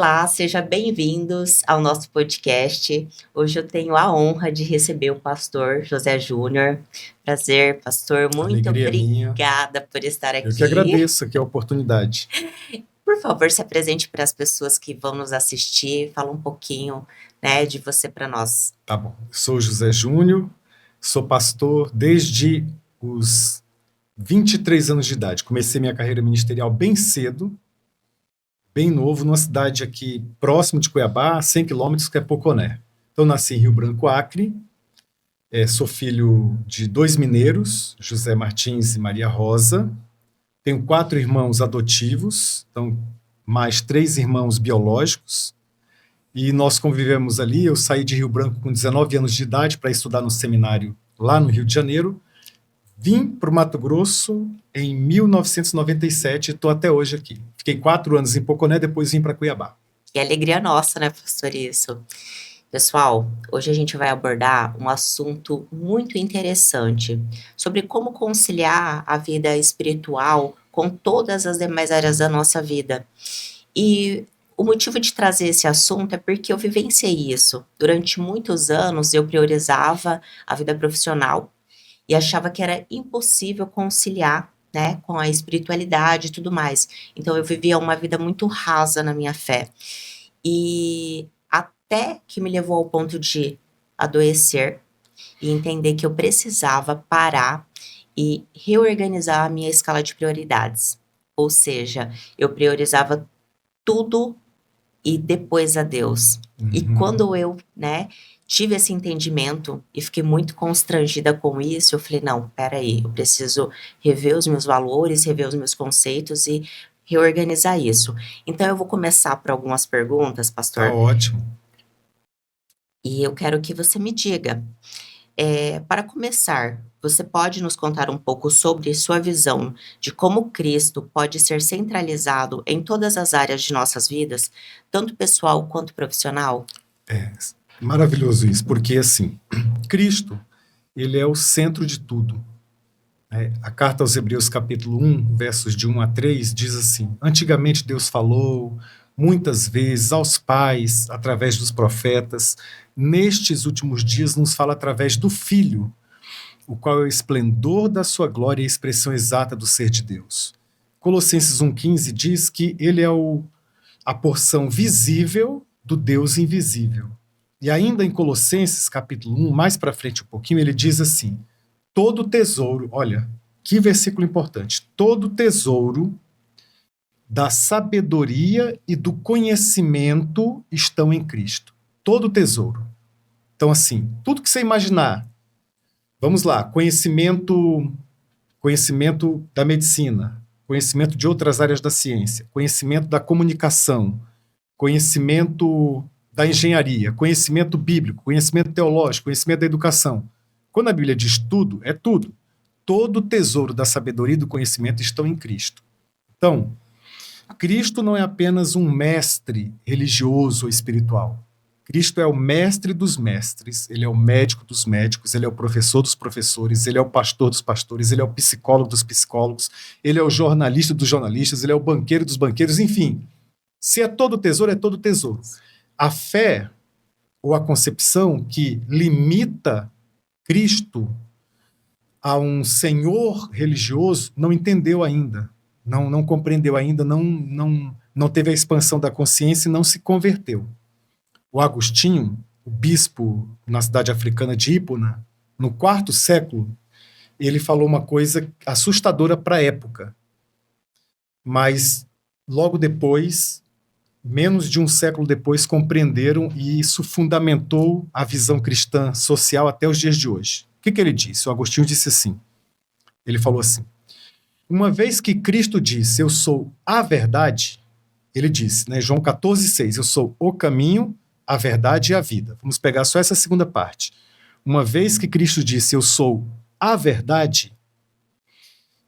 Olá, sejam bem-vindos ao nosso podcast. Hoje eu tenho a honra de receber o pastor José Júnior. Prazer, pastor, muito Alegria minha. obrigada por estar Eu que aqui. agradeço aqui a oportunidade. Por favor, se apresente para as pessoas que vão nos assistir, fala um pouquinho, né, de você para nós. Tá bom. Eu sou José Júnior, sou pastor desde os 23 anos de idade. Comecei minha carreira ministerial bem cedo, bem novo, numa cidade aqui próximo de Cuiabá, 100 quilômetros, que é Poconé. Então, nasci em Rio Branco, Acre. Sou filho de 2 mineiros, José Martins e Maria Rosa. Tenho 4 irmãos adotivos, então mais 3 irmãos biológicos. E nós convivemos ali. Eu saí de Rio Branco com 19 anos de idade para estudar no seminário lá no Rio de Janeiro. Vim para o Mato Grosso em 1997 e estou até hoje aqui. Fiquei 4 anos em Poconé, depois vim para Cuiabá. Que alegria nossa, né, pastor, isso. Pessoal, hoje a gente vai abordar um assunto muito interessante sobre como conciliar a vida espiritual com todas as demais áreas da nossa vida. E o motivo de trazer esse assunto é porque eu vivenciei isso. Durante muitos anos eu priorizava a vida profissional e achava que era impossível conciliar, né, com a espiritualidade e tudo mais. Então eu vivia uma vida muito rasa na minha fé. E até que me levou ao ponto de adoecer e entender que eu precisava parar e reorganizar a minha escala de prioridades. Ou seja, eu priorizava tudo e depois a Deus. E quando eu, né, tive esse entendimento e fiquei muito constrangida com isso, eu falei, não, peraí, eu preciso rever os meus valores, rever os meus conceitos e reorganizar isso. Então eu vou começar por algumas perguntas, Tá pastor, ótimo. e eu quero que você me diga, para começar, você pode nos contar um pouco sobre sua visão de como Cristo pode ser centralizado em todas as áreas de nossas vidas, tanto pessoal quanto profissional? Maravilhoso isso, porque assim, Cristo, ele é o centro de tudo. A carta aos Hebreus, capítulo 1, versos de 1 a 3, diz assim: Antigamente Deus falou muitas vezes aos pais, através dos profetas. Nestes últimos dias nos fala através do Filho, o qual é o esplendor da sua glória e a expressão exata do ser de Deus. Colossenses 1,15 diz que ele é a porção visível do Deus invisível. E ainda em Colossenses, capítulo 1, mais para frente um pouquinho, ele diz assim: todo tesouro, olha, que versículo importante, todo tesouro da sabedoria e do conhecimento estão em Cristo. Todo tesouro. Então, assim, tudo que você imaginar, vamos lá, conhecimento da medicina, conhecimento de outras áreas da ciência, conhecimento da comunicação, conhecimento da engenharia, conhecimento bíblico, conhecimento teológico, conhecimento da educação. Quando a Bíblia diz tudo, é tudo. Todo o tesouro da sabedoria e do conhecimento estão em Cristo. Então, Cristo não é apenas um mestre religioso ou espiritual. Cristo é o mestre dos mestres, ele é o médico dos médicos, ele é o professor dos professores, ele é o pastor dos pastores, ele é o psicólogo dos psicólogos, ele é o jornalista dos jornalistas, ele é o banqueiro dos banqueiros, enfim. Se é todo tesouro, é todo tesouro. A fé ou a concepção que limita Cristo a um senhor religioso não entendeu ainda, não compreendeu ainda, não teve a expansão da consciência e não se converteu. O Agostinho, o bispo na cidade africana de Hipona, no quarto século, ele falou uma coisa assustadora para a época. Mas logo depois, menos de um século depois, compreenderam e isso fundamentou a visão cristã social até os dias de hoje. O que ele disse? O Agostinho disse assim, ele falou assim: uma vez que Cristo disse, eu sou a verdade, ele disse, né, João 14,6, eu sou o caminho, a verdade e a vida. Vamos pegar só essa segunda parte. Uma vez que Cristo disse, eu sou a verdade,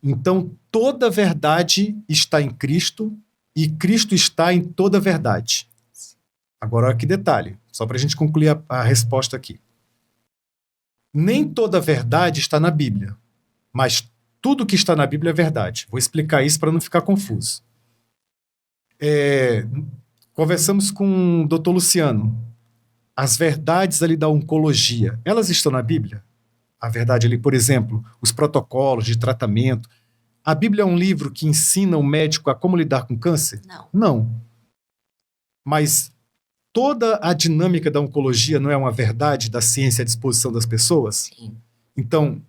então toda a verdade está em Cristo e Cristo está em toda a verdade. Agora, olha que detalhe, só para a gente concluir a resposta aqui. Nem toda a verdade está na Bíblia, mas tudo que está na Bíblia é verdade. Vou explicar isso para não ficar confuso. Conversamos com o Dr. Luciano. As verdades ali da oncologia, elas estão na Bíblia? A verdade ali, por exemplo, os protocolos de tratamento. A Bíblia é um livro que ensina o médico a como lidar com câncer? Não. Não. Mas toda a dinâmica da oncologia não é uma verdade da ciência à disposição das pessoas? Sim. Então,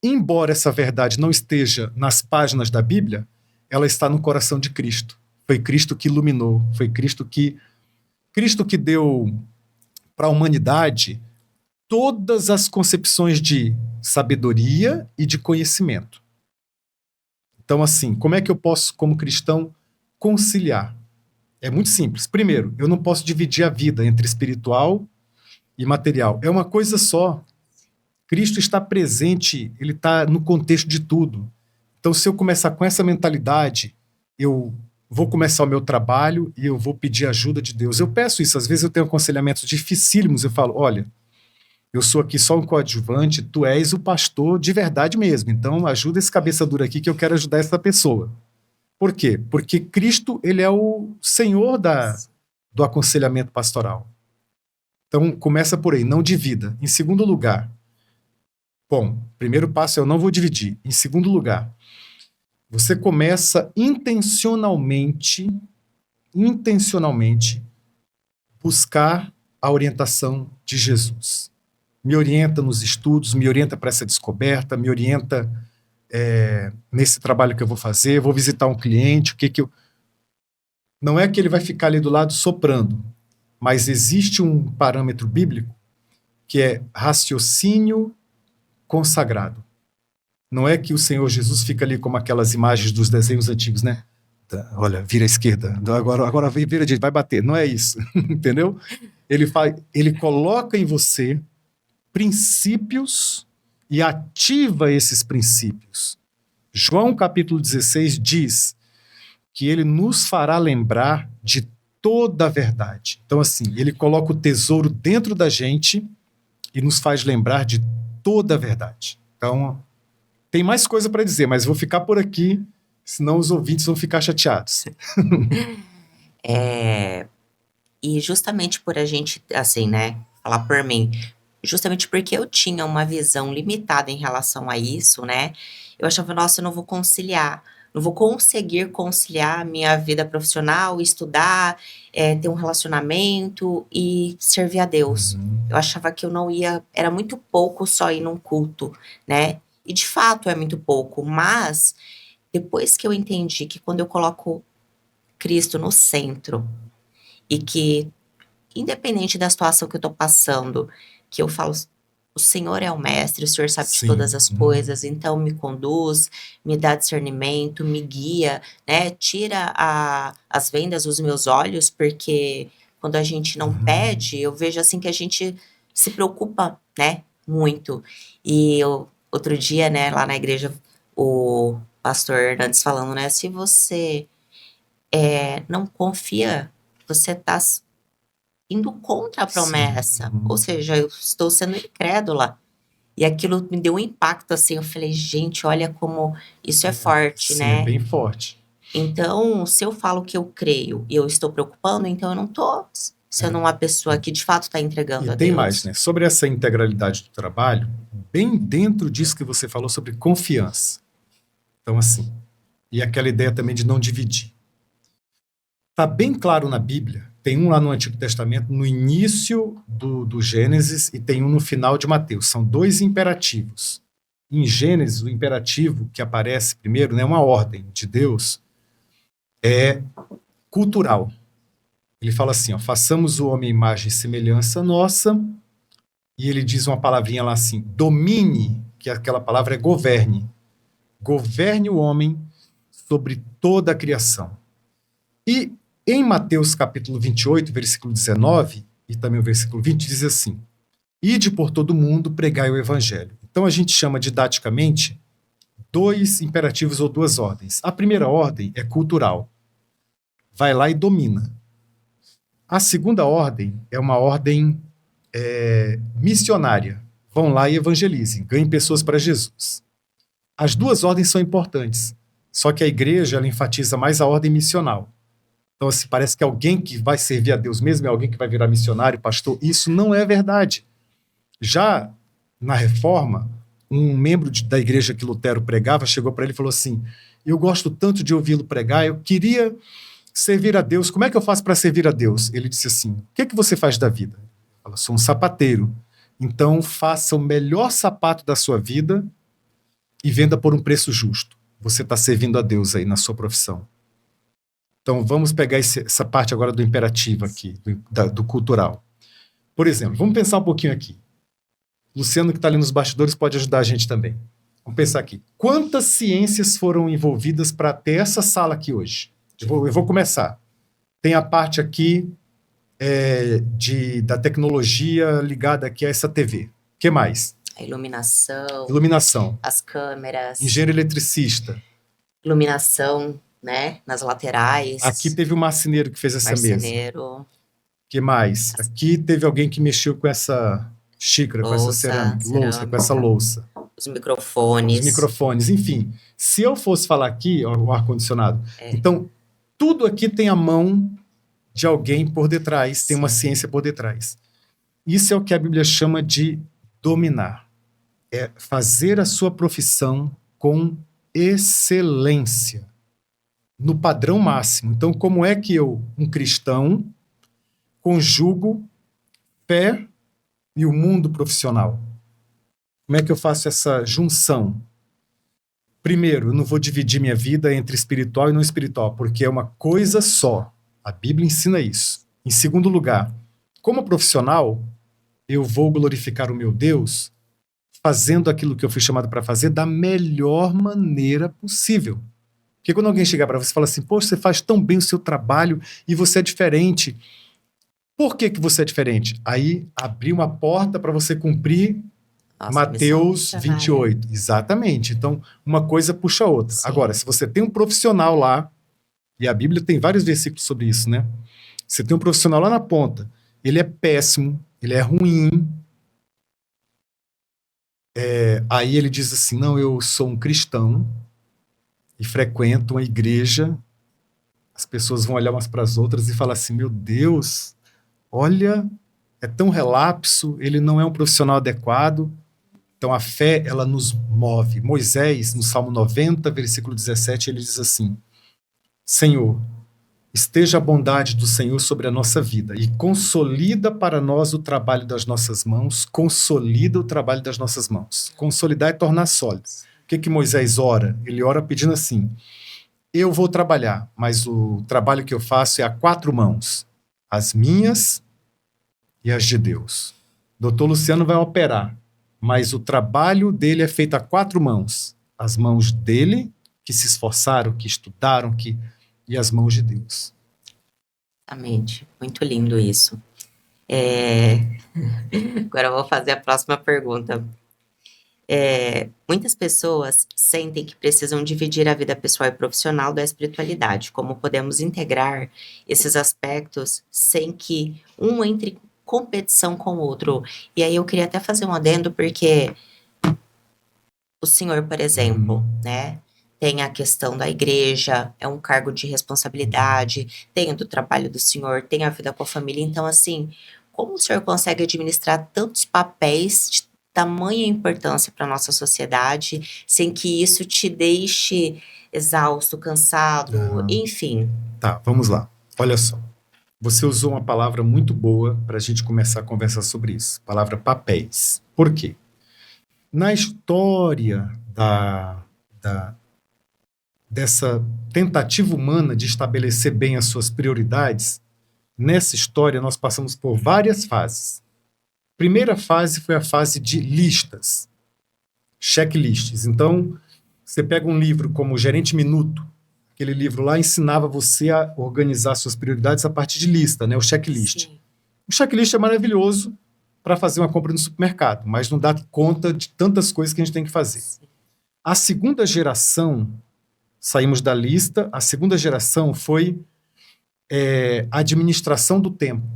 embora essa verdade não esteja nas páginas da Bíblia, ela está no coração de Cristo. Foi Cristo que iluminou, foi Cristo que deu para a humanidade todas as concepções de sabedoria e de conhecimento. Então, assim, como é que eu posso, como cristão, conciliar? É muito simples. Primeiro, eu não posso dividir a vida entre espiritual e material. É uma coisa só. Cristo está presente, ele está no contexto de tudo. Então, se eu começar com essa mentalidade, eu vou começar o meu trabalho e eu vou pedir ajuda de Deus. Eu peço isso, às vezes eu tenho aconselhamentos dificílimos, eu falo, olha, eu sou aqui só um coadjuvante, tu és o pastor de verdade mesmo, então ajuda esse cabeça dura aqui que eu quero ajudar essa pessoa. Por quê? Porque Cristo, ele é o Senhor do aconselhamento pastoral. Então, começa por aí, não divida. Em segundo lugar, bom, primeiro passo é eu não vou dividir. Em segundo lugar, você começa intencionalmente buscar a orientação de Jesus. Me orienta nos estudos, me orienta para essa descoberta, me orienta nesse trabalho que eu vou fazer, vou visitar um cliente, Não é que ele vai ficar ali do lado soprando, mas existe um parâmetro bíblico que é raciocínio consagrado. Não é que o Senhor Jesus fica ali como aquelas imagens dos desenhos antigos, né? Olha, vira à esquerda, agora vira à direita, vai bater. Não é isso, entendeu? Ele coloca em você princípios e ativa esses princípios. João capítulo 16 diz que ele nos fará lembrar de toda a verdade. Então, assim, ele coloca o tesouro dentro da gente e nos faz lembrar de toda a verdade. Então, tem mais coisa para dizer, mas vou ficar por aqui, senão os ouvintes vão ficar chateados. E justamente por a gente, assim, né, falar por mim, justamente porque eu tinha uma visão limitada em relação a isso, né, eu achava, nossa, eu não vou conseguir conciliar a minha vida profissional, estudar, ter um relacionamento e servir a Deus. Eu achava que eu não ia, era muito pouco só ir num culto, né, e de fato é muito pouco, mas depois que eu entendi que quando eu coloco Cristo no centro, e que, independente da situação que eu tô passando, que eu falo, o Senhor é o mestre, o Senhor sabe de todas as coisas, então me conduz, me dá discernimento, me guia, né? Tira as vendas dos meus olhos, porque quando a gente não pede, eu vejo assim que a gente se preocupa, né? Muito. E outro dia, né, lá na igreja, o pastor Hernandes falando, né? Se você não confia, você está indo contra a promessa. Ou seja, eu estou sendo incrédula. E aquilo me deu um impacto, assim, eu falei, gente, olha como isso é forte, sim, né? É bem forte. Então, se eu falo que eu creio e eu estou preocupando, então eu não estou sendo uma pessoa que de fato está entregando a Deus. E tem mais, né? Sobre essa integralidade do trabalho, bem dentro disso que você falou sobre confiança. Então, assim, e aquela ideia também de não dividir. Está bem claro na Bíblia, tem um lá no Antigo Testamento, no início do Gênesis, e tem um no final de Mateus. São dois imperativos. Em Gênesis, o imperativo que aparece primeiro, né, uma ordem de Deus, é cultural. Ele fala assim, ó, façamos o homem imagem e semelhança nossa, e ele diz uma palavrinha lá assim, domine, que aquela palavra é governe. Governe o homem sobre toda a criação. E em Mateus capítulo 28, versículo 19, e também o versículo 20, diz assim, ide por todo mundo, pregai o evangelho. Então a gente chama didaticamente dois imperativos ou duas ordens. A primeira ordem é cultural. Vai lá e domina. A segunda ordem é uma ordem missionária. Vão lá e evangelizem, ganhem pessoas para Jesus. As duas ordens são importantes, só que a igreja ela enfatiza mais a ordem missional. Então, assim, parece que alguém que vai servir a Deus mesmo é alguém que vai virar missionário, pastor. Isso não é verdade. Já na Reforma, um membro da igreja que Lutero pregava chegou para ele e falou assim: eu gosto tanto de ouvi-lo pregar, eu queria servir a Deus. Como é que eu faço para servir a Deus? Ele disse assim: o que é que você faz da vida? Ele falou: sou um sapateiro. Então, faça o melhor sapato da sua vida e venda por um preço justo. Você está servindo a Deus aí na sua profissão. Então, vamos pegar essa parte agora do imperativo aqui, do cultural. Por exemplo, vamos pensar um pouquinho aqui. Luciano, que está ali nos bastidores, pode ajudar a gente também. Vamos pensar aqui. Quantas ciências foram envolvidas para ter essa sala aqui hoje? Eu vou começar. Tem a parte aqui da tecnologia ligada aqui a essa TV. O que mais? A iluminação. Iluminação. As câmeras. Engenheiro eletricista. Iluminação, né? Nas laterais. Aqui teve o marceneiro que fez essa mesa. Marceneiro. Que mais? Aqui teve alguém que mexeu com essa xícara, com essa cerâmica, com essa louça. Os microfones. Os microfones, enfim. Se eu fosse falar aqui, ó, o ar-condicionado, então tudo aqui tem a mão de alguém por detrás, tem uma ciência por detrás. Isso é o que a Bíblia chama de dominar. É fazer a sua profissão com excelência, no padrão máximo. Então, como é que eu, um cristão, conjugo fé e o mundo profissional? Como é que eu faço essa junção? Primeiro, eu não vou dividir minha vida entre espiritual e não espiritual, porque é uma coisa só. A Bíblia ensina isso. Em segundo lugar, como profissional, eu vou glorificar o meu Deus fazendo aquilo que eu fui chamado para fazer da melhor maneira possível. Porque quando alguém chegar para você e fala assim: poxa, você faz tão bem o seu trabalho e você é diferente. Por que você é diferente? Aí abriu uma porta para você cumprir Mateus 28. Exatamente. Então, uma coisa puxa a outra. Sim. Agora, se você tem um profissional lá, e a Bíblia tem vários versículos sobre isso, né? Você tem um profissional lá na ponta, ele é péssimo, ele é ruim. Aí ele diz assim: não, eu sou um cristão e frequento uma igreja. As pessoas vão olhar umas para as outras e falar assim: meu Deus, olha, é tão relapso, ele não é um profissional adequado. Então a fé, ela nos move. Moisés, no Salmo 90, versículo 17, ele diz assim: Senhor, esteja a bondade do Senhor sobre a nossa vida e consolida para nós o trabalho das nossas mãos, consolida o trabalho das nossas mãos. Consolidar é tornar sólido. O que Moisés ora? Ele ora pedindo assim: eu vou trabalhar, mas o trabalho que eu faço é a 4 mãos, as minhas e as de Deus. Doutor Luciano vai operar, mas o trabalho dele é feito a 4 mãos, as mãos dele, que se esforçaram, que estudaram, e as mãos de Deus. Exatamente. Muito lindo isso. Agora eu vou fazer a próxima pergunta. Muitas pessoas sentem que precisam dividir a vida pessoal e profissional da espiritualidade. Como podemos integrar esses aspectos sem que um entre em competição com o outro? E aí eu queria até fazer um adendo, porque o senhor, por exemplo, né? Tem a questão da igreja, é um cargo de responsabilidade, tem o do trabalho do senhor, tem a vida com a família. Então, assim, como o senhor consegue administrar tantos papéis de tamanha importância para a nossa sociedade, sem que isso te deixe exausto, cansado, enfim? Tá, vamos lá. Olha só. Você usou uma palavra muito boa para a gente começar a conversar sobre isso. Palavra papéis. Por quê? Na história dessa tentativa humana de estabelecer bem as suas prioridades, nessa história nós passamos por várias fases. Primeira fase foi a fase de listas, checklists. Então, você pega um livro como o Gerente Minuto, aquele livro lá ensinava você a organizar suas prioridades a partir de lista, né? O checklist. Sim. O checklist é maravilhoso para fazer uma compra no supermercado, mas não dá conta de tantas coisas que a gente tem que fazer. Sim. A segunda geração, saímos da lista, a segunda geração foi a administração do tempo.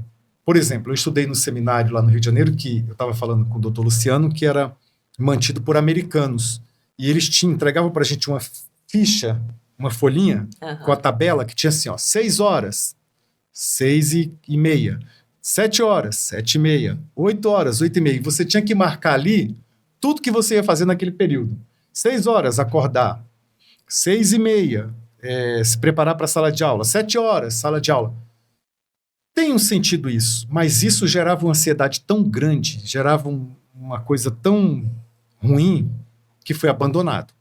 Por exemplo, eu estudei no seminário lá no Rio de Janeiro, que eu estava falando com o doutor Luciano, que era mantido por americanos. E eles entregavam para a gente uma ficha uma folhinha com a Aham. tabela que tinha assim, ó, 6 horas, 6h30, 7 horas, 7h30, 8 horas, 8h30. E você tinha que marcar ali tudo que você ia fazer naquele período. 6 horas, acordar. 6h30, se preparar para a sala de aula. 7 horas, sala de aula. Tem um sentido isso, mas isso gerava uma ansiedade tão grande, gerava uma coisa tão ruim que foi abandonado.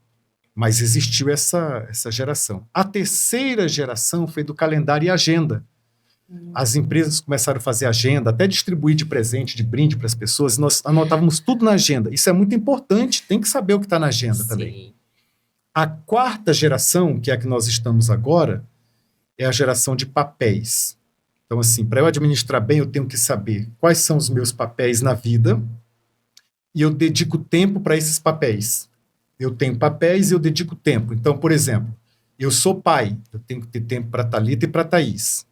Mas existiu essa geração. A terceira geração foi do calendário e agenda. As empresas começaram a fazer agenda, até distribuir de presente, de brinde para as pessoas, e nós anotávamos tudo na agenda. Isso é muito importante, tem que saber o que está na agenda também. Sim. A quarta geração, que é a que nós estamos agora, é a geração de papéis. Então, assim, para eu administrar bem, eu tenho que saber quais são os meus papéis na vida e eu dedico tempo para esses papéis. Eu tenho papéis e eu dedico tempo. Então, por exemplo, eu sou pai, eu tenho que ter tempo para Thalita e para Thaís.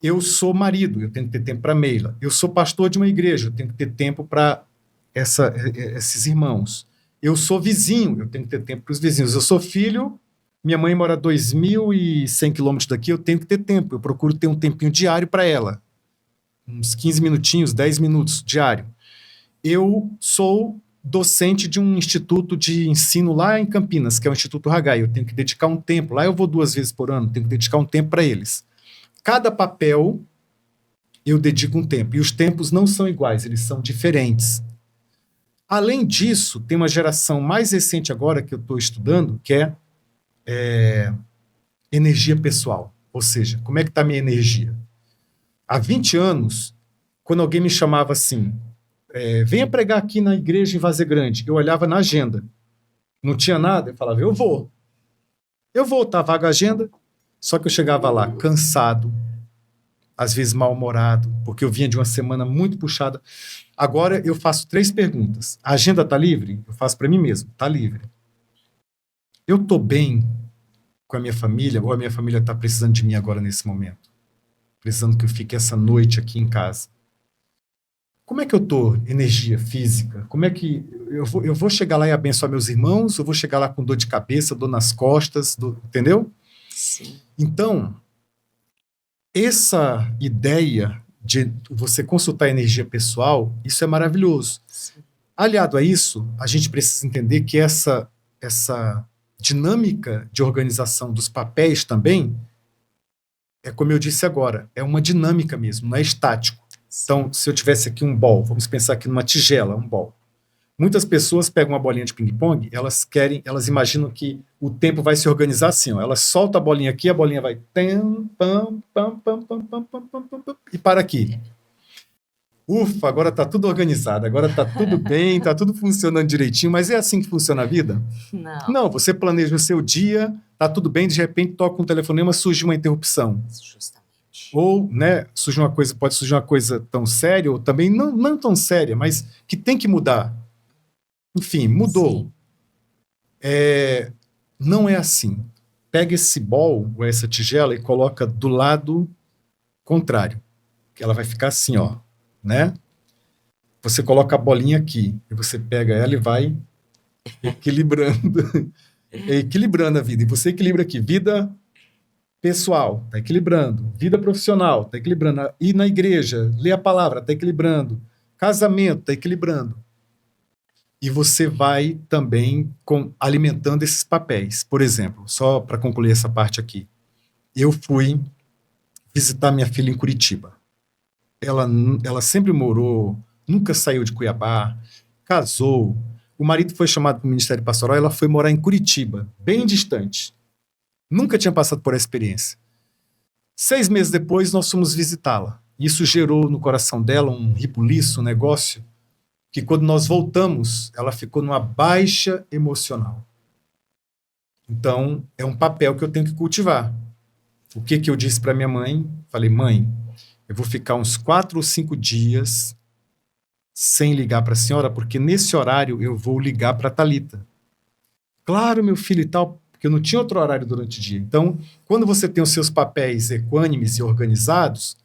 Eu sou marido, eu tenho que ter tempo para Meila. Eu sou pastor de uma igreja, eu tenho que ter tempo para esses irmãos. Eu sou vizinho, eu tenho que ter tempo para os vizinhos. Eu sou filho, minha mãe mora a 2.100 quilômetros daqui, eu tenho que ter tempo. Eu procuro ter um tempinho diário para ela. Uns 15 minutinhos, 10 minutos diário. Eu sou docente de um instituto de ensino lá em Campinas, que é o Instituto Hagai. Eu tenho que dedicar um tempo. Lá eu vou 2 vezes por ano, tenho que dedicar um tempo para eles. Cada papel eu dedico um tempo. E os tempos não são iguais, eles são diferentes. Além disso, tem uma geração mais recente agora que eu estou estudando, que é energia pessoal. Ou seja, como é que está a minha energia? Há 20 anos, quando alguém me chamava assim, venha pregar aqui na igreja em Várzea Grande, eu olhava na agenda. Não tinha nada, eu falava, eu vou. Tá vaga a agenda, só que eu chegava lá cansado, às vezes mal-humorado, porque eu vinha de uma semana muito puxada. Agora eu faço 3 perguntas. A agenda está livre? Eu faço para mim mesmo, está livre. Eu estou bem com a minha família, ou a minha família está precisando de mim agora nesse momento? Precisando que eu fique essa noite aqui em casa. Como é que eu estou? Energia física? Como é que eu vou chegar lá e abençoar meus irmãos? Eu vou chegar lá com dor de cabeça, dor nas costas, entendeu? Sim. Então, essa ideia de você consultar a energia pessoal, isso é maravilhoso. Sim. Aliado a isso, a gente precisa entender que essa dinâmica de organização dos papéis também, como eu disse agora, é uma dinâmica mesmo, não é estático. Então, se eu tivesse aqui um bol, vamos pensar aqui numa tigela, um bol. Muitas pessoas pegam uma bolinha de ping-pong, elas imaginam que o tempo vai se organizar assim, ó, elas soltam a bolinha aqui, a bolinha vai e para aqui. Ufa, agora está tudo organizado, agora está tudo bem, está tudo funcionando direitinho, mas é assim que funciona a vida? Não. Não, você planeja o seu dia, está tudo bem, de repente toca um telefonema, surge uma interrupção. Justamente. Ou, né, pode surgir uma coisa tão séria, ou também não tão séria, mas que tem que mudar. Enfim, mudou. Não é assim. Pega esse bol, ou essa tigela, e coloca do lado contrário. Que ela vai ficar assim, ó, né? Você coloca a bolinha aqui, e você pega ela e vai equilibrando. Equilibrando a vida. E você equilibra aqui. Vida pessoal, está equilibrando. Vida profissional, está equilibrando. Ir na igreja, ler a palavra, está equilibrando. Casamento, está equilibrando. E você vai também alimentando esses papéis. Por exemplo, só para concluir essa parte aqui, eu fui visitar minha filha em Curitiba. Ela sempre morou, nunca saiu de Cuiabá, casou. O marido foi chamado para o Ministério Pastoral, ela foi morar em Curitiba, bem distante. Nunca tinha passado por essa experiência. 6 meses depois, nós fomos visitá-la. Isso gerou no coração dela um ribuliço, um negócio, que quando nós voltamos, ela ficou numa baixa emocional. Então, é um papel que eu tenho que cultivar. O que eu disse para minha mãe? Falei, mãe, eu vou ficar uns 4 ou 5 dias sem ligar para a senhora, porque nesse horário eu vou ligar para a Thalita. Claro, meu filho e tal, porque eu não tinha outro horário durante o dia. Então, quando você tem os seus papéis equânimes e organizados,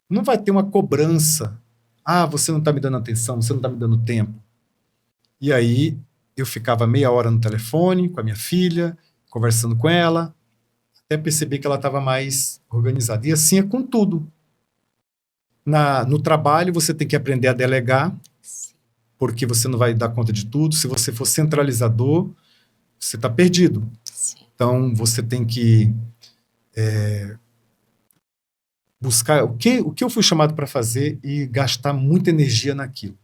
não vai ter uma cobrança. Ah, você não está me dando atenção, você não está me dando tempo. E aí, eu ficava meia hora no telefone com a minha filha, conversando com ela, até perceber que ela estava mais organizada. E assim é com tudo. No trabalho, você tem que aprender a delegar, Sim. porque você não vai dar conta de tudo. Se você for centralizador, você está perdido. Sim. Então, você tem que buscar o que eu fui chamado para fazer e gastar muita energia naquilo.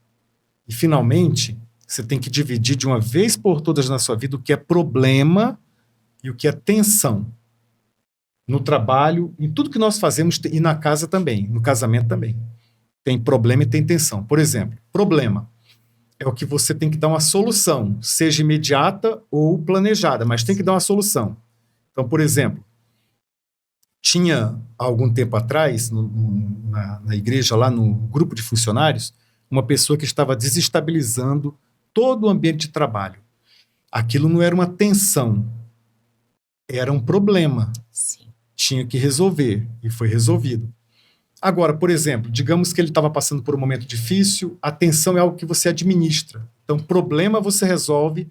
E, finalmente, você tem que dividir de uma vez por todas na sua vida o que é problema e o que é tensão. No trabalho, em tudo que nós fazemos, e na casa também, no casamento também. Tem problema e tem tensão. Por exemplo, problema é o que você tem que dar uma solução, seja imediata ou planejada, mas tem que dar uma solução. Então, por exemplo, tinha, há algum tempo atrás, na igreja, lá no grupo de funcionários, uma pessoa que estava desestabilizando todo o ambiente de trabalho. Aquilo não era uma tensão, era um problema. Sim. Tinha que resolver, e foi resolvido. Agora, por exemplo, digamos que ele estava passando por um momento difícil, a tensão é algo que você administra. Então, problema você resolve,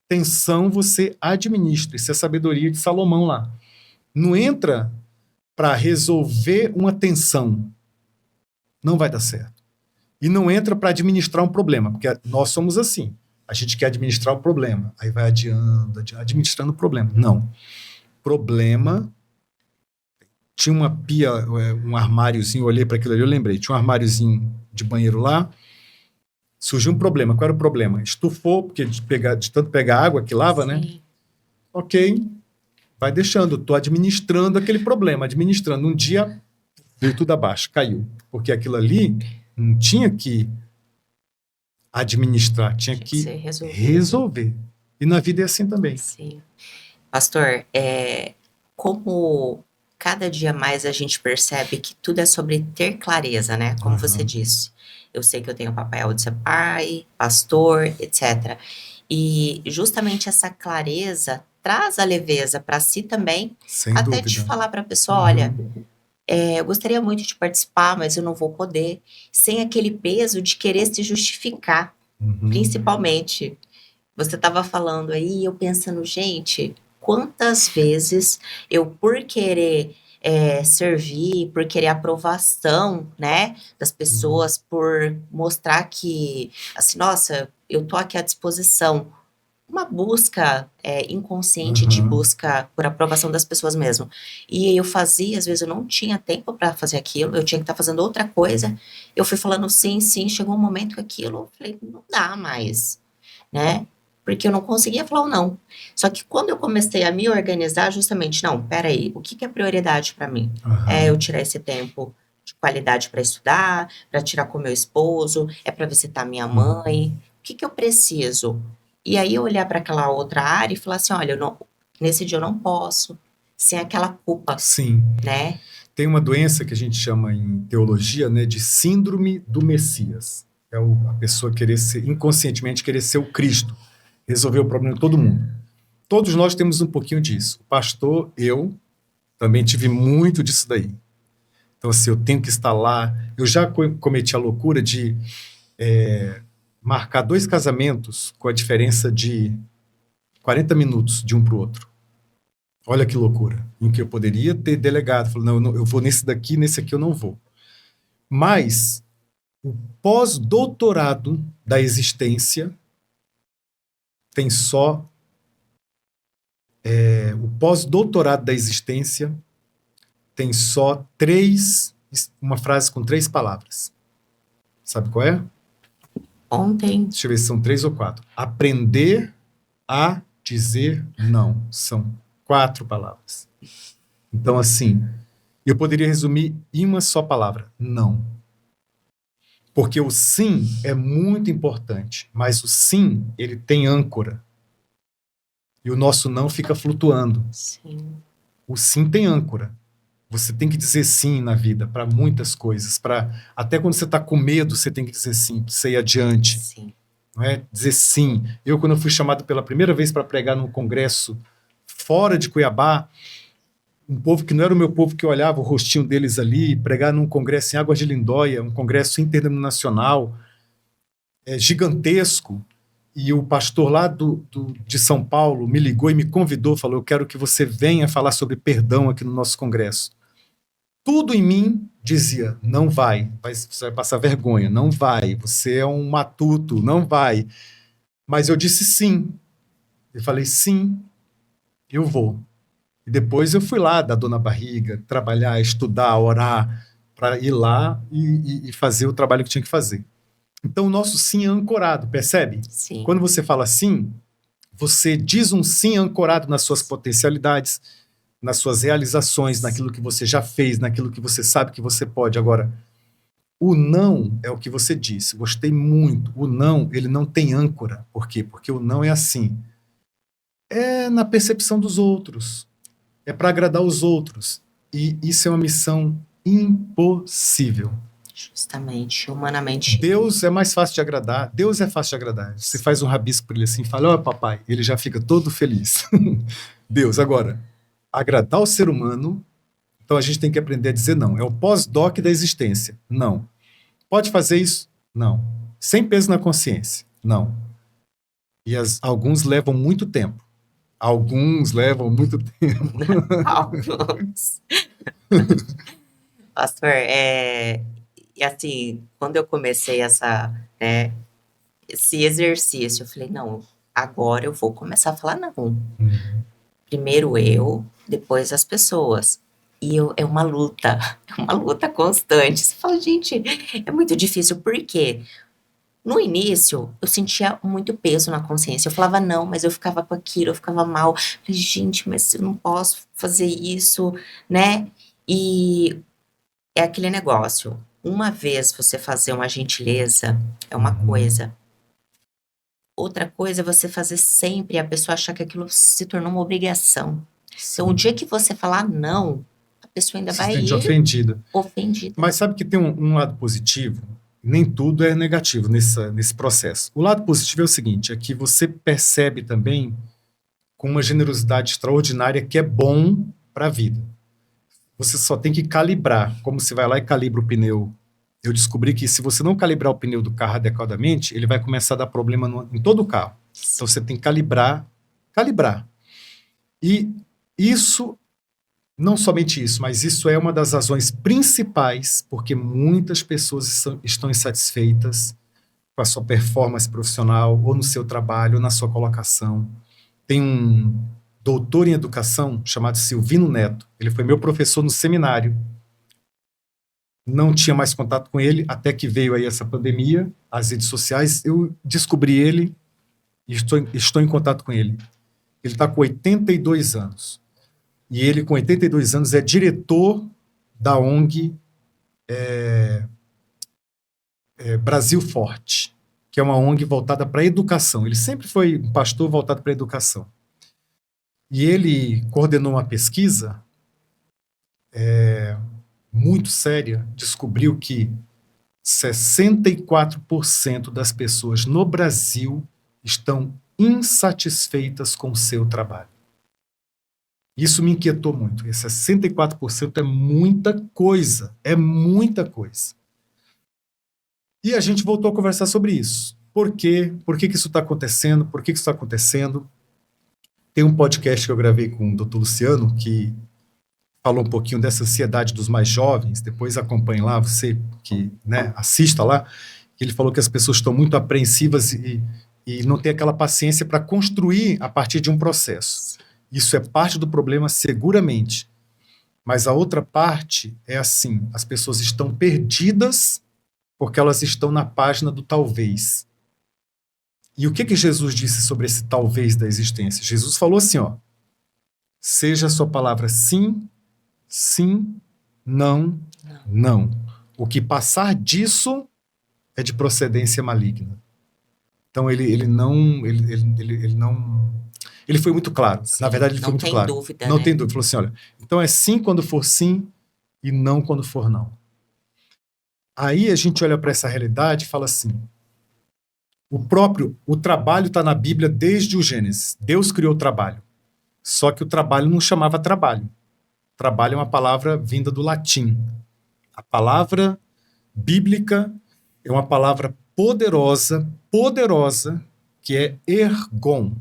tensão você administra. Isso é a sabedoria de Salomão lá. Não entra para resolver uma tensão. Não vai dar certo. E não entra para administrar um problema, porque nós somos assim. A gente quer administrar o problema, aí vai adiando, administrando o problema. Não. Problema... Tinha uma pia, um armáriozinho, eu olhei para aquilo ali, eu lembrei, tinha um armáriozinho de banheiro lá, surgiu um problema. Qual era o problema? Estufou, porque de tanto pegar água que lava, né? Ok, vai deixando, estou administrando aquele problema, administrando. Um dia veio tudo abaixo, caiu, porque aquilo ali não tinha que administrar, tinha que resolver. E na vida é assim também. Sim. Pastor, como cada dia mais a gente percebe que tudo é sobre ter clareza, né? Como você disse. Eu sei que eu tenho o papel de ser pai, pastor, etc. E justamente essa clareza traz a leveza para si também. Sem até dúvida. de falar para a pessoa, olha, eu gostaria muito de participar, mas eu não vou poder. Sem aquele peso de querer se justificar. Principalmente. Você estava falando aí, eu pensando, gente... Quantas vezes eu, por querer servir, por querer aprovação, né, das pessoas, por mostrar que, assim, nossa, eu tô aqui à disposição, uma busca inconsciente de busca por aprovação das pessoas mesmo. E eu fazia, às vezes eu não tinha tempo para fazer aquilo, eu tinha que estar fazendo outra coisa, eu fui falando sim, sim, chegou um momento que aquilo, eu falei, não dá mais, né? Porque eu não conseguia falar o não. Só que quando eu comecei a me organizar, justamente, não, peraí, o que é prioridade para mim? É eu tirar esse tempo de qualidade para estudar, para tirar com meu esposo, é para visitar minha mãe, o que eu preciso? E aí eu olhar para aquela outra área e falar assim, olha, nesse dia eu não posso, sem aquela culpa. Sim. Né? Tem uma doença que a gente chama em teologia, né, de síndrome do Messias. É a pessoa inconscientemente querer ser o Cristo. Resolver o problema de todo mundo. Todos nós temos um pouquinho disso. O pastor, eu, também tive muito disso daí. Então, assim, eu tenho que estar lá. Eu já cometi a loucura de marcar 2 casamentos com a diferença de 40 minutos de um para o outro. Olha que loucura. Em que eu poderia ter delegado. Falei, não, eu vou nesse daqui, nesse aqui eu não vou. Mas o pós-doutorado da existência tem só... o pós-doutorado da existência tem só uma frase com 3 palavras. Sabe qual é? Ontem. Deixa eu ver se são 3 ou 4. Aprender a dizer não. São 4 palavras. Então, assim, eu poderia resumir em uma só palavra. Não. Porque o sim é muito importante, mas o sim, ele tem âncora. E o nosso não fica flutuando. Sim. O sim tem âncora. Você tem que dizer sim na vida para muitas coisas. Até quando você está com medo, você tem que dizer sim, para você ir adiante. Sim. Não é? Dizer sim. Quando eu fui chamado pela primeira vez para pregar num congresso fora de Cuiabá, um povo que não era o meu povo, que eu olhava o rostinho deles ali, pregar num congresso em Águas de Lindóia, um congresso interdenominacional, gigantesco. e o pastor lá de São Paulo me ligou e me convidou, falou, eu quero que você venha falar sobre perdão aqui no nosso congresso. Tudo em mim dizia, não vai, você vai passar vergonha, não vai, você é um matuto, não vai. Mas eu disse sim. Eu falei, sim, eu vou. E depois eu fui lá, dar dor na barriga, trabalhar, estudar, orar, para ir lá e fazer o trabalho que tinha que fazer. Então o nosso sim é ancorado, percebe? Sim. Quando você fala sim, você diz um sim ancorado nas suas potencialidades, nas suas realizações, naquilo que você já fez, naquilo que você sabe que você pode. Agora, o não é o que você disse. Gostei muito. O não, ele não tem âncora. Por quê? Porque o não é assim. É na percepção dos outros. É para agradar os outros. E isso é uma missão impossível. Justamente, humanamente. Deus é mais fácil de agradar. Deus é fácil de agradar. Você faz um rabisco para ele assim, fala, ó, papai, ele já fica todo feliz. Deus, agora, agradar o ser humano, então a gente tem que aprender a dizer não. É o pós-doc da existência. Não. Pode fazer isso? Não. Sem peso na consciência? Não. E alguns levam muito tempo. Alguns levam muito tempo. Alguns. Pastor, e assim, quando eu comecei né, esse exercício, eu falei, não, agora eu vou começar a falar não. Primeiro eu, depois as pessoas. E é uma luta constante. Você fala, gente, é muito difícil, por quê? No início, eu sentia muito peso na consciência. Eu falava não, mas eu ficava com aquilo, eu ficava mal. Falei, gente, mas eu não posso fazer isso, né? E é aquele negócio. Uma vez você fazer uma gentileza é uma coisa. Outra coisa é você fazer sempre e a pessoa achar que aquilo se tornou uma obrigação. Então, o dia que você falar não, a pessoa ainda Se vai sente ir ofendida. ofendida. Mas sabe que tem um lado positivo? Nem tudo é negativo nesse processo. O lado positivo é o seguinte, é que você percebe também com uma generosidade extraordinária que é bom para a vida. Você só tem que calibrar. Como você vai lá e calibra o pneu. Eu descobri que se você não calibrar o pneu do carro adequadamente, ele vai começar a dar problema em todo o carro. Então você tem que calibrar. E isso, não somente isso, mas isso é uma das razões principais porque muitas pessoas estão insatisfeitas com a sua performance profissional, ou no seu trabalho, ou na sua colocação. Tem um doutor em educação chamado Silvino Neto. Ele foi meu professor no seminário. Não tinha mais contato com ele, até que veio aí essa pandemia, as redes sociais, eu descobri ele e estou em contato com ele. Ele está com 82 anos. E ele, com 82 anos, é diretor da ONG Brasil Forte, que é uma ONG voltada para a educação. Ele sempre foi um pastor voltado para a educação. E ele coordenou uma pesquisa muito séria, descobriu que 64% das pessoas no Brasil estão insatisfeitas com o seu trabalho. Isso me inquietou muito. Esse 64% é muita coisa. É muita coisa. E a gente voltou a conversar sobre isso. Por quê? Por que isso está acontecendo? Por que isso está acontecendo? Tem um podcast que eu gravei com o Dr. Luciano, que falou um pouquinho dessa ansiedade dos mais jovens. Depois acompanhe lá, você que assista lá. Ele falou que as pessoas estão muito apreensivas e não tem aquela paciência para construir a partir de um processo. Isso é parte do problema, seguramente. Mas a outra parte é assim, as pessoas estão perdidas porque elas estão na página do talvez. E o que Jesus disse sobre esse talvez da existência? Jesus falou assim, ó, seja a sua palavra sim, sim, não, não. O que passar disso é de procedência maligna. Então ele foi muito claro. Sim, na verdade, ele foi muito claro. Dúvida, não né? tem dúvida. Ele falou assim, olha, então é sim quando for sim e não quando for não. Aí a gente olha para essa realidade e fala assim, o trabalho está na Bíblia desde o Gênesis. Deus criou o trabalho. Só que o trabalho não chamava trabalho. Trabalho é uma palavra vinda do latim. A palavra bíblica é uma palavra poderosa, que é ergon.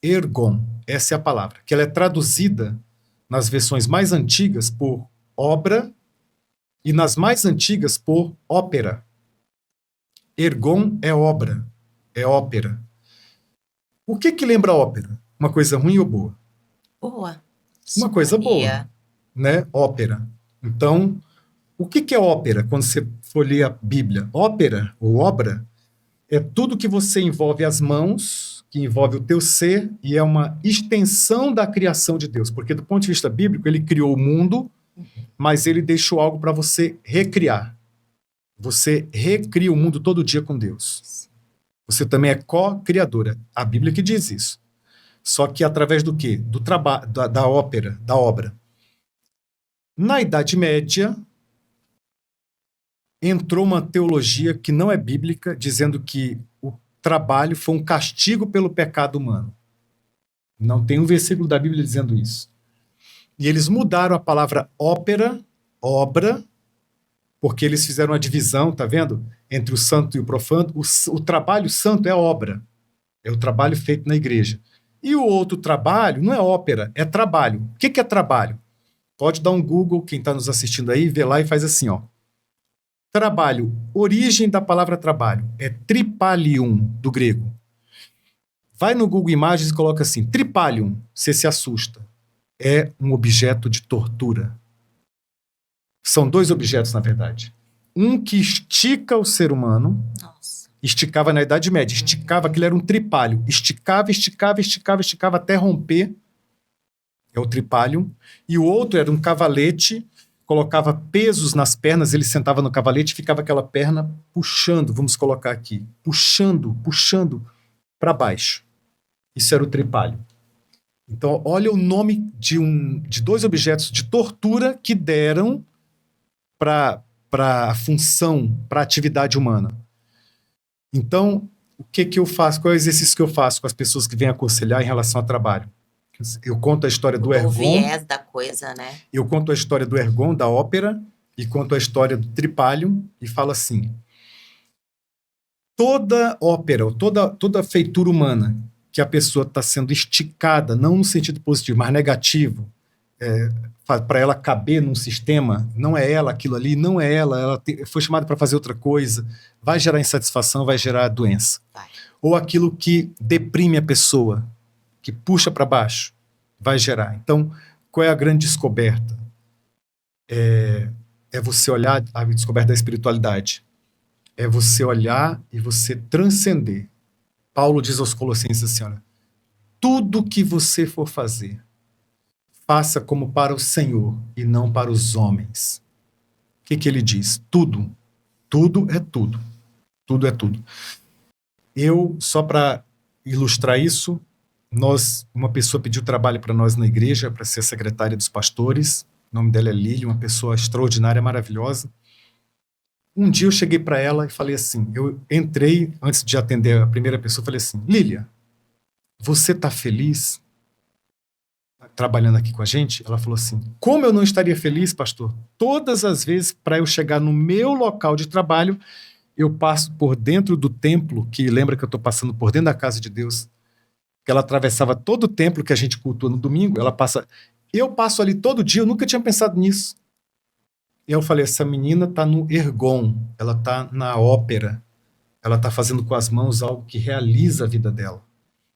Ergon, essa é a palavra, que ela é traduzida nas versões mais antigas por obra e nas mais antigas por ópera. Ergon é obra, é ópera. O que lembra ópera? Uma coisa ruim ou boa? Boa. Uma coisa boa, Sinfonia. né? Ópera. Então, o que é ópera quando você for ler a Bíblia? Ópera ou obra é tudo que você envolve as mãos, que envolve o teu ser, e é uma extensão da criação de Deus. Porque do ponto de vista bíblico, ele criou o mundo, mas ele deixou algo para você recriar. Você recria o mundo todo dia com Deus. Você também é co-criadora. A Bíblia que diz isso. Só que através do quê? Do trabalho, da ópera, da obra. Na Idade Média, entrou uma teologia que não é bíblica, dizendo que o trabalho foi um castigo pelo pecado humano. Não tem um versículo da Bíblia dizendo isso. E eles mudaram a palavra ópera, obra, porque eles fizeram uma divisão, tá vendo? Entre o santo e o profano. O trabalho santo é obra. É o trabalho feito na igreja. E o outro trabalho não é ópera, é trabalho. O que é trabalho? Pode dar um Google, quem está nos assistindo aí, vê lá e faz assim, ó. Trabalho, origem da palavra trabalho, é tripalium, do grego. Vai no Google Imagens e coloca assim, tripalium, você se assusta. É um objeto de tortura. São dois objetos, na verdade. Um que estica o ser humano, Nossa. esticava na Idade Média, esticava, aquilo era um tripalho, esticava até romper, é o tripalium, e o outro era um cavalete, colocava pesos nas pernas, ele sentava no cavalete e ficava aquela perna puxando, vamos colocar aqui, puxando para baixo. Isso era o tripalho. Então, olha o nome de dois objetos de tortura que deram para a função, para a atividade humana. Então, o que eu faço? Qual é o exercício que eu faço com as pessoas que vêm aconselhar em relação ao trabalho? Eu conto a história do O ergon. viés da coisa, né? Eu conto a história do ergon, da ópera, e conto a história do tripalium, e falo assim, toda ópera, toda feitura humana, que a pessoa está sendo esticada, não no sentido positivo, mas negativo, para ela caber num sistema, não é ela aquilo ali, não é ela foi chamada para fazer outra coisa, vai gerar insatisfação, vai gerar doença. Vai. Ou aquilo que deprime a pessoa, que puxa para baixo, vai gerar. Então, qual é a grande descoberta? É você olhar, a descoberta da espiritualidade, é você olhar e você transcender. Paulo diz aos Colossenses assim, olha, tudo que você for fazer, faça como para o Senhor e não para os homens. O que ele diz? Tudo. Tudo é tudo. Tudo é tudo. Eu, só para ilustrar isso, uma pessoa pediu trabalho para nós na igreja, para ser secretária dos pastores. O nome dela é Lília, uma pessoa extraordinária, maravilhosa. Um dia eu cheguei para ela e falei assim, eu entrei, antes de atender a primeira pessoa, falei assim, Lília, você está feliz trabalhando aqui com a gente? Ela falou assim, como eu não estaria feliz, pastor? Todas as vezes para eu chegar no meu local de trabalho, eu passo por dentro do templo, que lembra que eu estou passando por dentro da casa de Deus, que ela atravessava todo o templo que a gente cultua no domingo, eu passo ali todo dia, eu nunca tinha pensado nisso. E eu falei, essa menina está no ergon, ela está na ópera, ela está fazendo com as mãos algo que realiza a vida dela.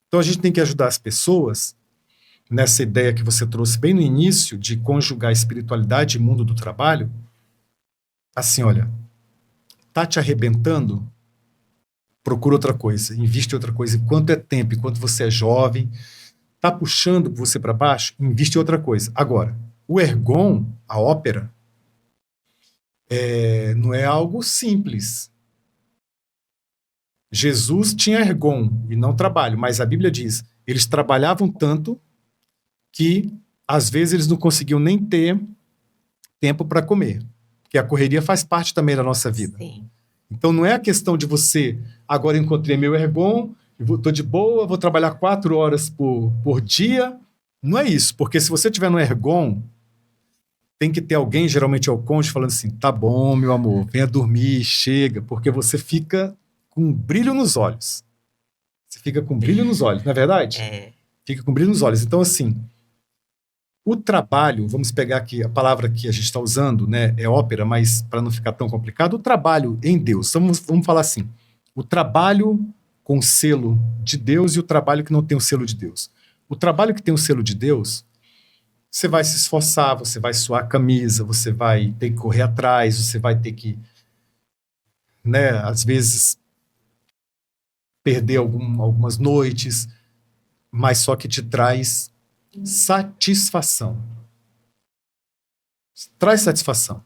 Então a gente tem que ajudar as pessoas nessa ideia que você trouxe bem no início de conjugar espiritualidade e mundo do trabalho. Assim, olha, tá te arrebentando? Procura outra coisa, investe em outra coisa. Enquanto é tempo, enquanto você é jovem, tá puxando você para baixo, investe em outra coisa. Agora, o ergon, a ópera, não é algo simples. Jesus tinha ergon e não trabalho, mas a Bíblia diz, eles trabalhavam tanto que às vezes eles não conseguiam nem ter tempo para comer, porque a correria faz parte também da nossa vida. Sim. Então não é a questão de você, agora encontrei meu ergon, estou de boa, vou trabalhar 4 horas por dia. Não é isso, porque se você tiver no ergon, tem que ter alguém, geralmente é o cônjuge, falando assim, tá bom, meu amor, venha dormir, chega, porque você fica com um brilho nos olhos. Você fica com brilho nos olhos, não é verdade? É. Fica com brilho nos olhos. Então, assim, o trabalho, vamos pegar aqui a palavra que a gente está usando, né, é ópera, mas para não ficar tão complicado, o trabalho em Deus. Vamos falar assim, o trabalho com o selo de Deus e o trabalho que não tem o selo de Deus. O trabalho que tem o selo de Deus, você vai se esforçar, você vai suar a camisa, você vai ter que correr atrás, você vai ter que, né, às vezes, perder algumas noites, mas só que te traz satisfação. Traz satisfação.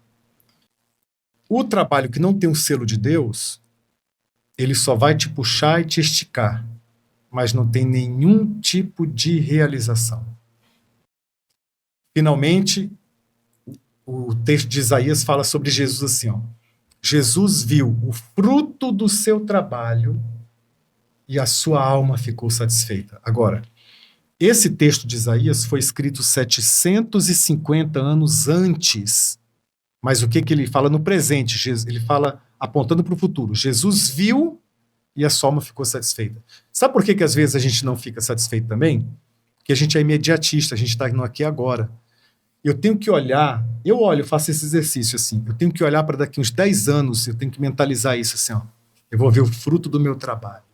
O trabalho que não tem o selo de Deus, ele só vai te puxar e te esticar, mas não tem nenhum tipo de realização. Finalmente, o texto de Isaías fala sobre Jesus assim, ó. Jesus viu o fruto do seu trabalho e a sua alma ficou satisfeita. Agora, esse texto de Isaías foi escrito 750 anos antes. Mas o que ele fala no presente? Ele fala apontando para o futuro. Jesus viu e a sua alma ficou satisfeita. Sabe por que às vezes a gente não fica satisfeito também? Porque a gente é imediatista, a gente está no aqui e agora. Eu tenho que olhar, eu faço esse exercício assim, eu tenho que olhar para daqui uns 10 anos, eu tenho que mentalizar isso assim, ó. Eu vou ver o fruto do meu trabalho.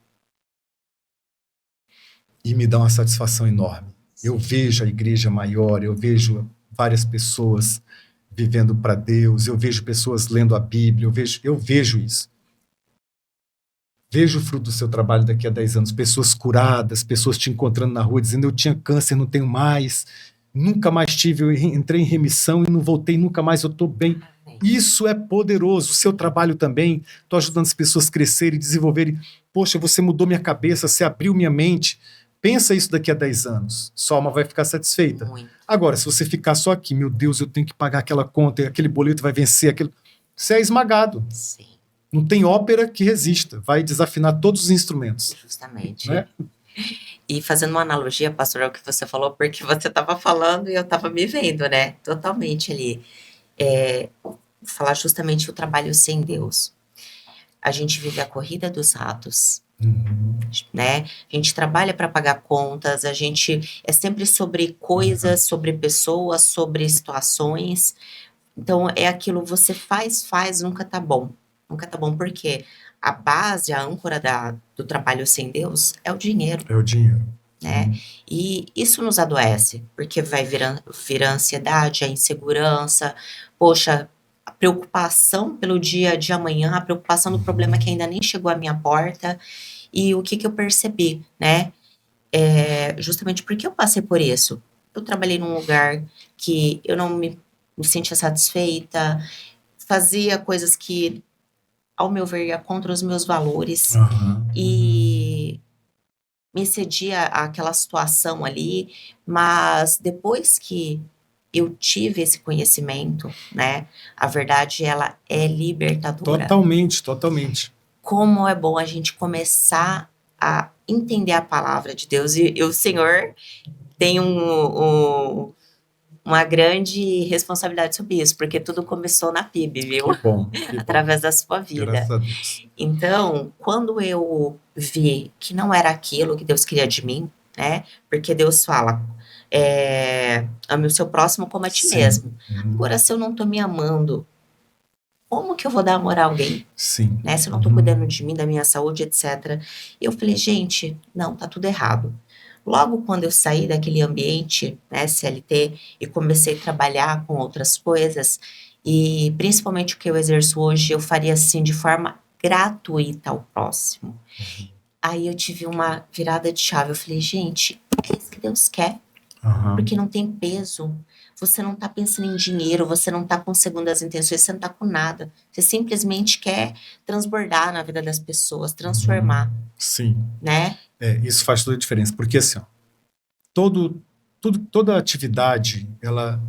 E me dá uma satisfação enorme. Eu vejo a igreja maior, eu vejo várias pessoas vivendo para Deus, eu vejo pessoas lendo a Bíblia, eu vejo isso. Vejo o fruto do seu trabalho daqui a 10 anos, pessoas curadas, pessoas te encontrando na rua dizendo eu tinha câncer, não tenho mais, nunca mais tive, eu entrei em remissão e não voltei nunca mais, eu estou bem. Isso é poderoso. O seu trabalho também, estou ajudando as pessoas a crescerem, desenvolverem. Poxa, você mudou minha cabeça, você abriu minha mente. Pensa isso daqui a 10 anos. Sua alma vai ficar satisfeita. Muito. Agora, se você ficar só aqui, meu Deus, eu tenho que pagar aquela conta, aquele boleto vai vencer, você é esmagado. Sim. Não tem ópera que resista. Vai desafinar todos os instrumentos. Justamente. Né? E fazendo uma analogia, pastor, ao que você falou, porque você estava falando e eu estava me vendo, né? Totalmente ali. Falar justamente o trabalho sem Deus. A gente vive a corrida dos ratos, né? A gente trabalha para pagar contas, a gente é sempre sobre coisas, sobre pessoas, sobre situações. Então, é aquilo, você faz, nunca tá bom. Nunca tá bom, porque a base, a âncora do trabalho sem Deus é o dinheiro. É o dinheiro. Né? E isso nos adoece, porque vai virar ansiedade, a insegurança, poxa, a preocupação pelo dia de amanhã, a preocupação do problema que ainda nem chegou à minha porta. E o que eu percebi, né? Justamente porque eu passei por isso. Eu trabalhei num lugar que eu não me sentia satisfeita, fazia coisas que, ao meu ver, ia contra os meus valores, e me cedia àquela situação ali, mas depois que eu tive esse conhecimento, né, a verdade, ela é libertadora. Totalmente. Como é bom a gente começar a entender a palavra de Deus, e o Senhor tem uma grande responsabilidade sobre isso, porque tudo começou na PIB, viu? Que bom. Através da sua vida. Graças a Deus. Então, quando eu vi que não era aquilo que Deus queria de mim, né? Porque Deus fala, ame o seu próximo como a ti mesmo. Agora, se eu não tô me amando, como que eu vou dar amor a alguém? Sim. Né? Se eu não tô cuidando de mim, da minha saúde, etc. E eu falei, gente, não, tá tudo errado. Logo quando eu saí daquele ambiente, né, CLT, e comecei a trabalhar com outras coisas, e principalmente o que eu exerço hoje, eu faria assim de forma gratuita ao próximo. Aí eu tive uma virada de chave, eu falei, gente, é isso que Deus quer, porque não tem peso, você não tá pensando em dinheiro, você não tá com segundas intenções, você não tá com nada, você simplesmente quer transbordar na vida das pessoas, transformar. Sim. Né? Isso faz toda a diferença, porque assim, ó, toda atividade, ela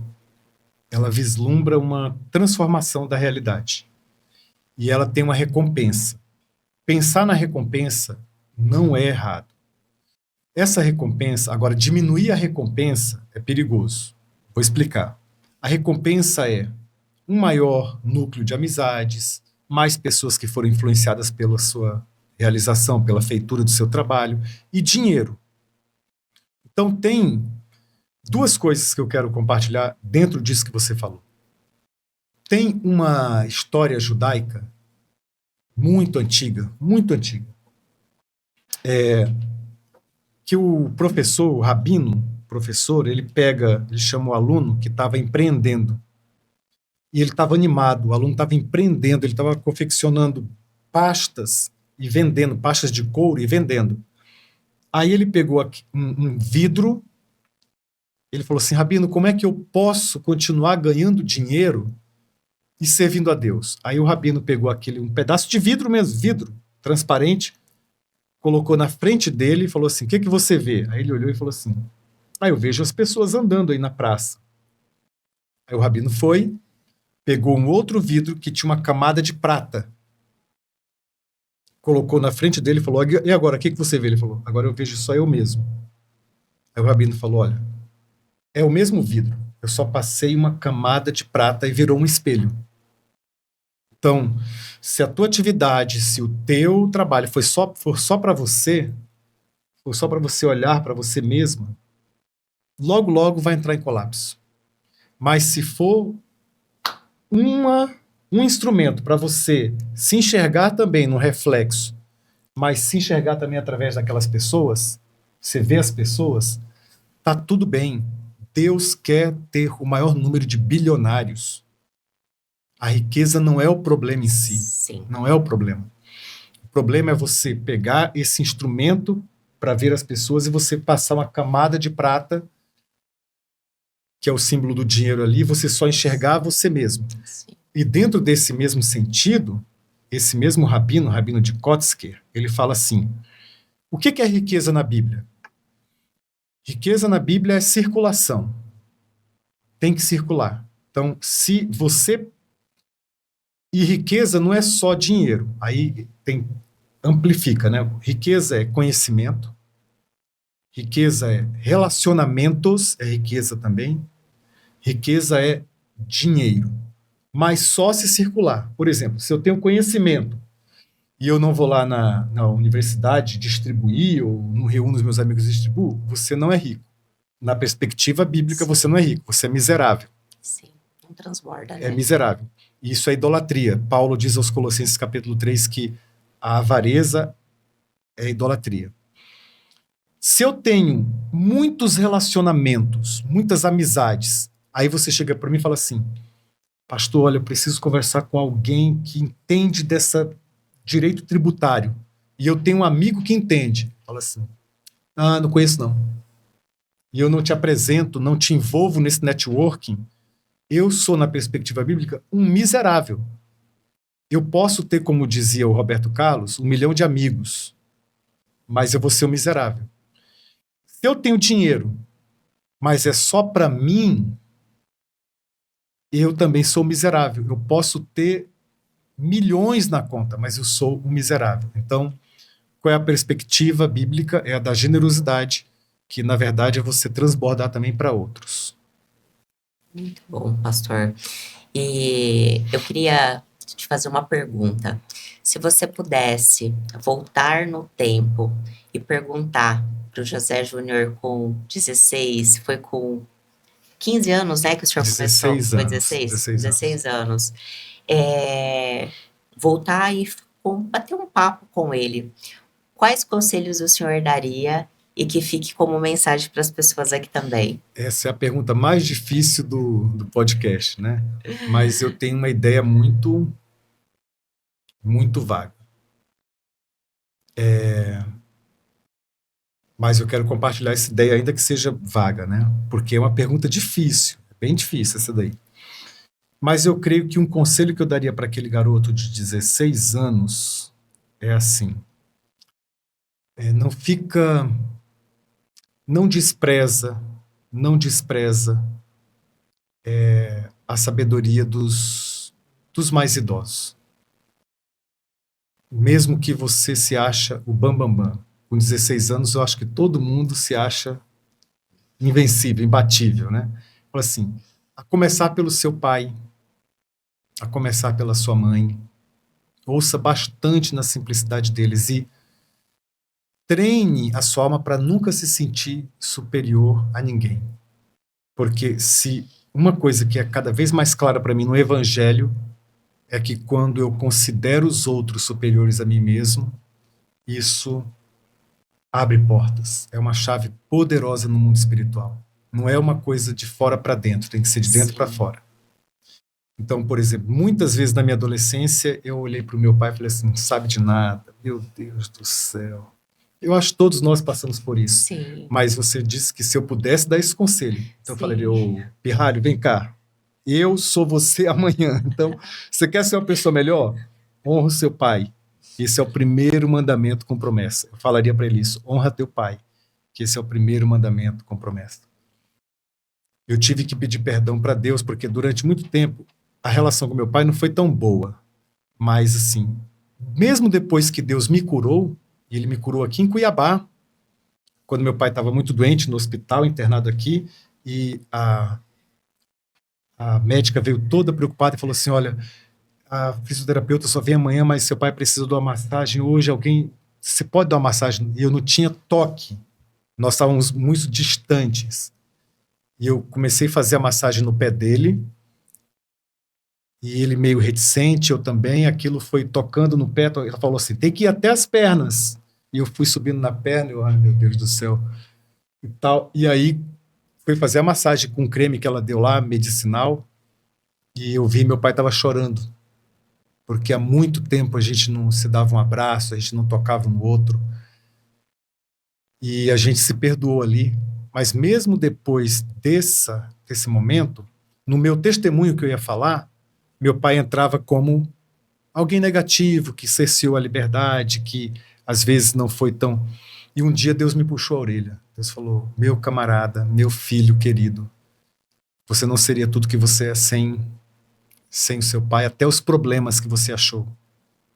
vislumbra uma transformação da realidade. E ela tem uma recompensa. Pensar na recompensa não é errado. Essa recompensa, agora, diminuir a recompensa é perigoso. Vou explicar. A recompensa é um maior núcleo de amizades, mais pessoas que foram influenciadas pela sua realização, pela feitura do seu trabalho, e dinheiro. Então tem duas coisas que eu quero compartilhar dentro disso que você falou. Tem uma história judaica muito antiga, que o professor, o rabino, ele chama o aluno que estava empreendendo. E ele estava animado, o aluno estava empreendendo, ele estava confeccionando pastas e vendendo, pastas de couro e vendendo. Aí ele pegou um vidro, ele falou assim: Rabino, como é que eu posso continuar ganhando dinheiro e servindo a Deus? Aí o rabino pegou um pedaço de vidro mesmo, vidro transparente, colocou na frente dele e falou assim: o que você vê? Aí ele olhou e falou assim: eu vejo as pessoas andando aí na praça. Aí o rabino foi, pegou um outro vidro que tinha uma camada de prata, colocou na frente dele e falou: e agora, o que você vê? Ele falou: agora eu vejo só eu mesmo. Aí o rabino falou: olha, é o mesmo vidro, eu só passei uma camada de prata e virou um espelho. Então, se a tua atividade, se o teu trabalho for só para você, for só para você olhar para você mesma, logo, logo vai entrar em colapso. Mas se for um instrumento para você se enxergar também no reflexo, mas se enxergar também através daquelas pessoas, você vê as pessoas, tá tudo bem. Deus quer ter o maior número de bilionários. A riqueza não é o problema em si. Sim. Não é o problema. O problema é você pegar esse instrumento para ver as pessoas e você passar uma camada de prata, que é o símbolo do dinheiro ali, você só enxergar você mesmo. Sim. E dentro desse mesmo sentido, esse mesmo rabino, rabino de Kotzker, ele fala assim: o que é riqueza na Bíblia? Riqueza na Bíblia é circulação. Tem que circular. Então, se você... E riqueza não é só dinheiro. Aí amplifica, né? Riqueza é conhecimento. Riqueza é relacionamentos, é riqueza também. Riqueza é dinheiro. Mas só se circular. Por exemplo, se eu tenho conhecimento e eu não vou lá na universidade distribuir, ou não reúno os meus amigos e distribuo, você não é rico. Na perspectiva bíblica, você não é rico, você é miserável. Sim, não transborda, É né? miserável. E isso é idolatria. Paulo diz aos Colossenses capítulo 3 que a avareza é idolatria. Se eu tenho muitos relacionamentos, muitas amizades, aí você chega para mim e fala assim: pastor, olha, eu preciso conversar com alguém que entende dessa direito tributário. E eu tenho um amigo que entende. Fala assim: não conheço não. E eu não te apresento, não te envolvo nesse networking. Eu sou, na perspectiva bíblica, um miserável. Eu posso ter, como dizia o Roberto Carlos, 1 milhão de amigos, mas eu vou ser um miserável. Se eu tenho dinheiro, mas é só para mim, eu também sou miserável. Eu posso ter milhões na conta, mas eu sou um miserável. Então, qual é a perspectiva bíblica? É a da generosidade, que na verdade é você transbordar também para outros. Muito bom, pastor. E eu queria te fazer uma pergunta. Se você pudesse voltar no tempo e perguntar para o José Júnior com 16, foi com 15 anos, né, que o senhor 16 começou? Foi anos, 16? 16 anos. Voltar e bater um papo com ele. Quais conselhos o senhor daria e que fique como mensagem para as pessoas aqui também? Essa é a pergunta mais difícil do podcast, né? Mas eu tenho uma ideia muito vaga. Mas eu quero compartilhar essa ideia, ainda que seja vaga, né? Porque é uma pergunta difícil, bem difícil essa daí. Mas eu creio que um conselho que eu daria para aquele garoto de 16 anos é assim: não despreza a sabedoria dos mais idosos. Mesmo que você se acha o bambambam. Com 16 anos, eu acho que todo mundo se acha invencível, imbatível, né? Fala assim, a começar pelo seu pai, a começar pela sua mãe, ouça bastante na simplicidade deles e treine a sua alma para nunca se sentir superior a ninguém. Porque se uma coisa que é cada vez mais clara para mim no Evangelho é que quando eu considero os outros superiores a mim mesmo, isso abre portas. É uma chave poderosa no mundo espiritual. Não é uma coisa de fora para dentro, tem que ser de dentro para Sim. fora. Então, por exemplo, muitas vezes na minha adolescência, eu olhei para o meu pai e falei assim, não sabe de nada, meu Deus do céu. Eu acho que todos nós passamos por isso. Sim. Mas você disse que se eu pudesse dar esse conselho, então eu falaria, Sim. ô, pirralho, vem cá, eu sou você amanhã. Então, você quer ser uma pessoa melhor? Honra o seu pai. Esse é o primeiro mandamento com promessa. Eu falaria para ele isso, honra teu pai, que esse é o primeiro mandamento com promessa. Eu tive que pedir perdão para Deus, porque durante muito tempo a relação com meu pai não foi tão boa. Mas, assim, mesmo depois que Deus me curou, e ele me curou aqui em Cuiabá, quando meu pai estava muito doente no hospital, internado aqui, e a médica veio toda preocupada e falou assim, olha, a fisioterapeuta só vem amanhã, mas seu pai precisa de uma massagem hoje, alguém, você pode dar uma massagem? E eu não tinha toque, nós estávamos muito distantes. E eu comecei a fazer a massagem no pé dele, e ele meio reticente, eu também, aquilo foi tocando no pé, ela falou assim, tem que ir até as pernas. E eu fui subindo na perna, eu, ai meu Deus do céu, e tal. E aí fui fazer a massagem com o creme que ela deu lá, medicinal, e eu vi meu pai estava chorando, porque há muito tempo a gente não se dava um abraço, a gente não tocava um no outro, e a gente se perdoou ali. Mas mesmo depois desse momento, no meu testemunho que eu ia falar, meu pai entrava como alguém negativo, que cerceou a liberdade, que às vezes não foi tão... E um dia Deus me puxou a orelha. Deus falou, meu camarada, meu filho querido, você não seria tudo que você é sem o seu pai, até os problemas que você achou.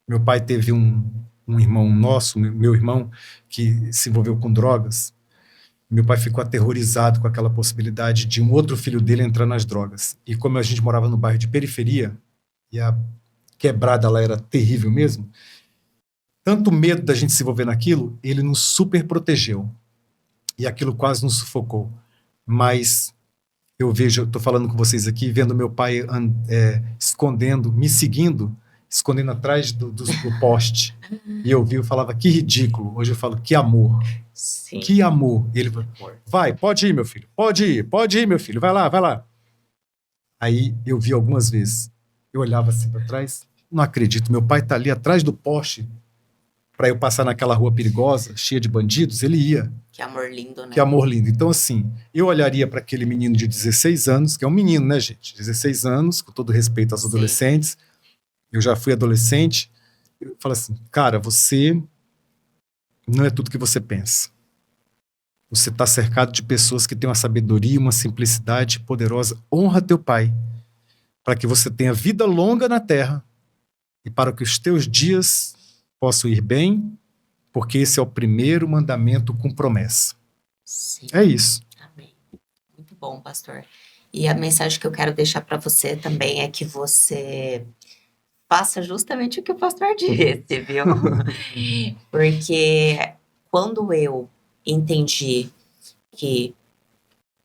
Meu pai teve um irmão nosso, meu irmão, que se envolveu com drogas. Meu pai ficou aterrorizado com aquela possibilidade de um outro filho dele entrar nas drogas. E como a gente morava no bairro de periferia, e a quebrada lá era terrível mesmo, tanto medo da gente se envolver naquilo, ele nos super protegeu. E aquilo quase nos sufocou. Mas eu vejo, eu tô falando com vocês aqui, vendo meu pai escondendo, me seguindo, escondendo atrás do poste. E eu vi, eu falava, que ridículo. Hoje eu falo, que amor. Sim. Que amor. Ele falou, vai, pode ir, meu filho. Pode ir, meu filho. Vai lá, vai lá. Aí eu vi algumas vezes. Eu olhava assim para trás, não acredito, meu pai tá ali atrás do poste para eu passar naquela rua perigosa, cheia de bandidos, ele ia. Que amor lindo, né? Que amor lindo. Então, assim, eu olharia para aquele menino de 16 anos, que é um menino, né, gente? 16 anos, com todo respeito aos adolescentes. Eu já fui adolescente. Eu falo assim, cara, você não é tudo que você pensa. Você está cercado de pessoas que têm uma sabedoria, uma simplicidade poderosa. Honra teu pai, para que você tenha vida longa na terra e para que os teus dias possam ir bem, porque esse é o primeiro mandamento com promessa. Sim. É isso. Amém. Muito bom, pastor. E a mensagem que eu quero deixar para você também é que você faça justamente o que o pastor disse, viu? Porque quando eu entendi que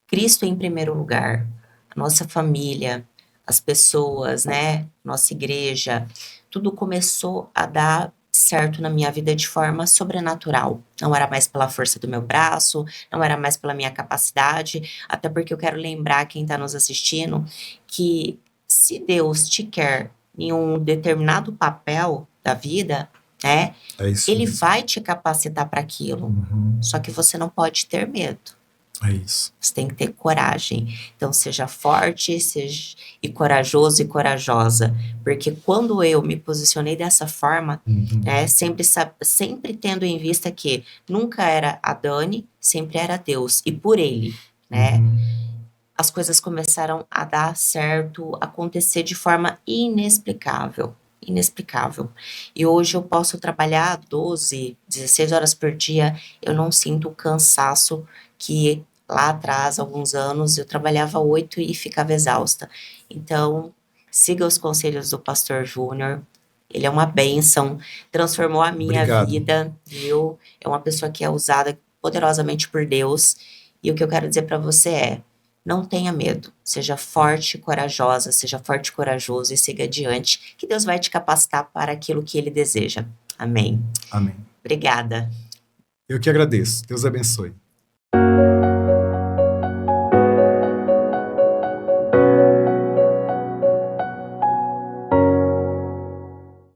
Cristo em primeiro lugar, a nossa família, as pessoas, né, nossa igreja, tudo começou a dar certo na minha vida de forma sobrenatural. Não era mais pela força do meu braço, não era mais pela minha capacidade, até porque eu quero lembrar quem está nos assistindo que se Deus te quer em um determinado papel da vida, né, É isso Ele mesmo. vai te capacitar para aquilo. Uhum. Só que você não pode ter medo. É isso. Você tem que ter coragem. Então, seja forte, seja e corajoso e corajosa. Porque quando eu me posicionei dessa forma, né, sempre tendo em vista que nunca era a Dani, sempre era Deus. E por Ele, né? As coisas começaram a dar certo, acontecer de forma inexplicável. Inexplicável. E hoje eu posso trabalhar 12, 16 horas por dia, eu não sinto o cansaço que lá atrás, alguns anos, eu trabalhava 8 e ficava exausta. Então, siga os conselhos do pastor Júnior Ele é uma bênção, transformou a minha Obrigado. vida, viu? É uma pessoa que é usada poderosamente por Deus. E o que eu quero dizer para você é: não tenha medo, seja forte e corajosa, seja forte e corajoso e siga adiante, que Deus vai te capacitar para aquilo que Ele deseja. Amém. Amém. Obrigada. Eu que agradeço. Deus abençoe.